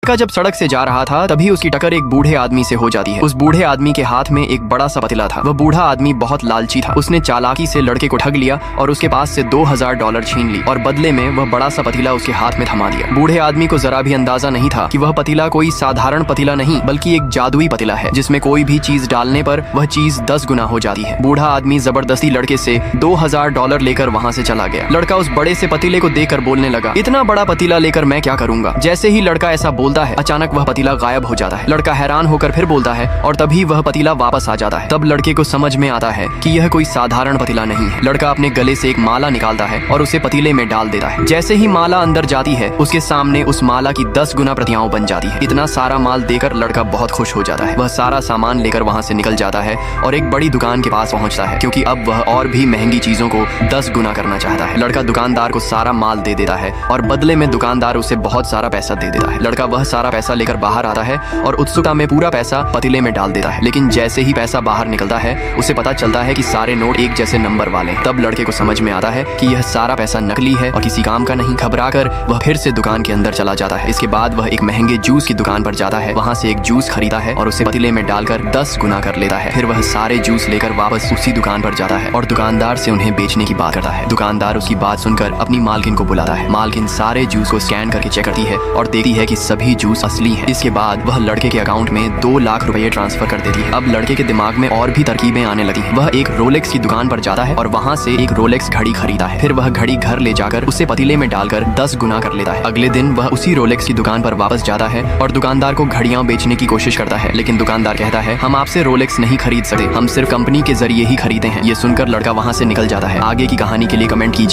का जब सड़क से जा रहा था तभी उसकी टक्कर एक बूढ़े आदमी से हो जाती है। उस बूढ़े आदमी के हाथ में एक बड़ा सा पतीला था। वह बूढ़ा आदमी बहुत लालची था। उसने चालाकी से लड़के को ठग लिया और उसके पास से $2000 छीन ली और बदले में वह बड़ा सा पतीला उसके हाथ में थमा दिया। बूढ़े आदमी को जरा भी अंदाजा नहीं था कि वह पतीला कोई साधारण पतीला नहीं बल्कि एक जादुई पतीला है जिसमें कोई भी चीज डालने पर वह चीज 10 गुना हो जाती है। बूढ़ा आदमी जबरदस्ती लड़के से $2000 लेकर वहाँ से चला गया। लड़का उस बड़े से पतीले को देखकर बोलने लगा, इतना बड़ा पतीला लेकर मैं क्या करूंगा। जैसे ही लड़का ऐसा बोलता है अचानक वह पतीला गायब हो जाता है। लड़का हैरान होकर फिर बोलता है और तभी वह पतीला वापस आ जाता है। तब लड़के को समझ में आता है कि यह कोई साधारण पतीला नहीं है। लड़का अपने गले से एक माला निकालता है और उसे पतीले में डाल देता है। जैसे ही माला अंदर जाती है उसके सामने उस माला की 10 गुना प्रतियां बन जाती है। इतना सारा माल देकर लड़का बहुत खुश हो जाता है। वह सारा सामान लेकर वहाँ से निकल जाता है और एक बड़ी दुकान के पास पहुँचता है क्योंकि अब वह और भी महंगी चीजों को 10 गुना करना चाहता है। लड़का दुकानदार को सारा माल दे देता है और बदले में दुकानदार उसे बहुत सारा पैसा दे देता है। लड़का वह सारा पैसा लेकर बाहर आता है और उत्सुकता में पूरा पैसा पतीले में डाल देता है। लेकिन जैसे ही पैसा बाहर निकलता है उसे पता चलता है कि सारे नोट एक जैसे नंबर वाले हैं। तब लड़के को समझ में आता है कि यह सारा पैसा नकली है और किसी काम का नहीं। घबराकर वह फिर से दुकान के अंदर चला जाता है। इसके बाद वह एक महंगे जूस की दुकान पर जाता है। वहाँ से एक जूस खरीदा है और उसे पतीले में डालकर 10 गुना कर लेता है। फिर वह सारे जूस लेकर वापस उसी दुकान पर जाता है और दुकानदार से उन्हें बेचने की बात करता है। दुकानदार उसकी बात सुनकर अपनी मालकिन को बुलाता है। मालकिन सारे जूस को स्कैन करके चेक करती है और देखती है कि सभी जूस असली है। इसके बाद वह लड़के के अकाउंट में 2 लाख रुपए ट्रांसफर कर देती है। अब लड़के के दिमाग में और भी तरकीबें आने लगी हैं। वह एक रोलेक्स की दुकान पर जाता है और वहाँ से एक रोलेक्स घड़ी खरीदा है। फिर वह घड़ी घर ले जाकर उसे पतीले में डालकर 10 गुना कर लेता है। अगले दिन वह उसी रोलेक्स की दुकान पर वापस जाता है और दुकानदार को घड़ियां बेचने की कोशिश करता है। लेकिन दुकानदार कहता है, हम आपसे रोलेक्स नहीं खरीद सकते, हम सिर्फ कंपनी के जरिए ही खरीदे हैं। ये सुनकर लड़का वहाँ से निकल जाता है। आगे की कहानी के लिए कमेंट कीजिए।